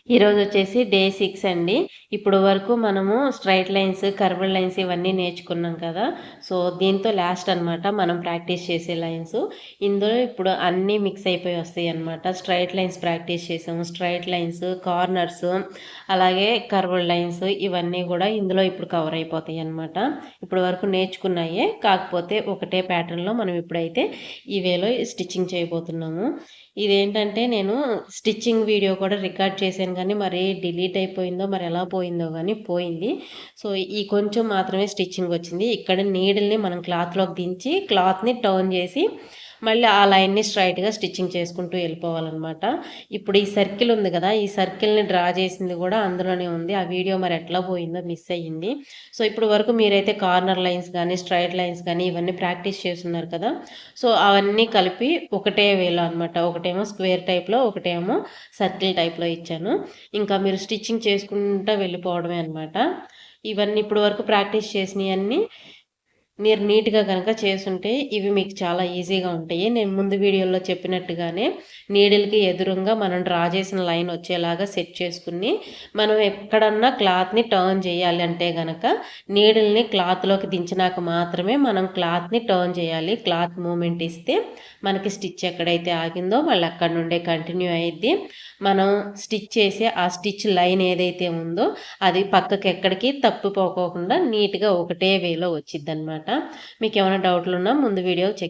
ఈరోజు వచ్చేసి డే 6 అండి. ఇప్పుడు వరకు మనము స్ట్రెయిట్ లైన్స్, కర్వ్డ్ లైన్స్ ఇవన్నీ నేర్చుకున్నాం కదా! సో, దీంతో లాస్ట్ అనమాట మనం ప్రాక్టీస్ చేసే లైన్స్. ఇందులో ఇప్పుడు అన్నీ మిక్స్ అయిపోయి వస్తాయన్నమాట. స్ట్రెయిట్ లైన్స్ ప్రాక్టీస్ చేసాము. స్ట్రెయిట్ లైన్స్, కార్నర్స్ అలాగే కర్వ్డ్ లైన్స్ ఇవన్నీ కూడా ఇందులో ఇప్పుడు కవర్ అయిపోతాయన్నమాట. ఇప్పుడు వరకు నేర్చుకున్నాయే. కాకపోతే ఒకటే ప్యాటర్న్‌లో మనం ఇప్పుడైతే ఈ వేలో స్టిచ్చింగ్ చేయబోతున్నాము. ఇదేంటంటే నేను స్టిచ్చింగ్ వీడియో కూడా రికార్డ్ చేశాను కానీ మరి డిలీట్ అయిపోయిందో మరి ఎలా పోయిందో కానీ పోయింది. సో, ఈ కొంచెం మాత్రమే స్టిచ్చింగ్ వచ్చింది. ఇక్కడ నీడిల్‌ని మనం క్లాత్‌లోకి దించి క్లాత్‌ని టర్న్ చేసి మళ్ళీ ఆ లైన్‌ని స్ట్రెయిట్‌గా స్టిచ్చింగ్ చేసుకుంటూ వెళ్ళిపోవాలనమాట. ఇప్పుడు ఈ సర్కిల్ ఉంది కదా! ఈ సర్కిల్‌ని డ్రా చేసింది కూడా అందులోనే ఉంది. ఆ వీడియో మరి ఎట్లా పోయిందో మిస్ అయ్యింది. సో, ఇప్పుడు వరకు మీరైతే కార్నర్ లైన్స్ కానీ, స్ట్రెయిట్ లైన్స్ కానీ ఇవన్నీ ప్రాక్టీస్ చేసున్నారు కదా! సో, అవన్నీ కలిపి ఒకటే వేలో అనమాట. ఒకటేమో స్క్వేర్ టైప్‌లో, ఒకటేమో సర్కిల్ టైప్‌లో ఇచ్చాను. ఇంకా మీరు స్టిచ్చింగ్ చేసుకుంటా వెళ్ళిపోవడమే అనమాట. ఇవన్నీ ఇప్పుడు వరకు ప్రాక్టీస్ చేసినయన్నీ మీరు నీట్‌గా గనక చేసుంటే ఇవి మీకు చాలా ఈజీగా ఉంటాయి. నేను ముందు వీడియోలో చెప్పినట్టుగానే నీడిల్‌కి ఎదురుంగా మనం డ్రా చేసిన లైన్ వచ్చేలాగా సెట్ చేసుకుని, మనం ఎక్కడన్నా క్లాత్‌ని టర్న్ చేయాలి అంటే గనక నీడిల్‌ని క్లాత్‌లోకి దించినాక మాత్రమే మనం క్లాత్‌ని టర్న్ చేయాలి. క్లాత్ మూవ్‌మెంట్ ఇస్తే మనకి స్టిచ్ ఎక్కడైతే ఆగిందో మళ్ళీ అక్కడి నుండే కంటిన్యూ అయ్యిద్ది. మనం స్టిచ్ చేసే ఆ స్టిచ్ లైన్ ఏదైతే ఉందో అది పక్కకి ఎక్కడికి తప్పిపోకోకుండా నీట్‌గా ఒకటే వేలో వచ్చిద్దనమాట. మీకేమైనా డౌట్లున్నా ముందు వీడియో చెక్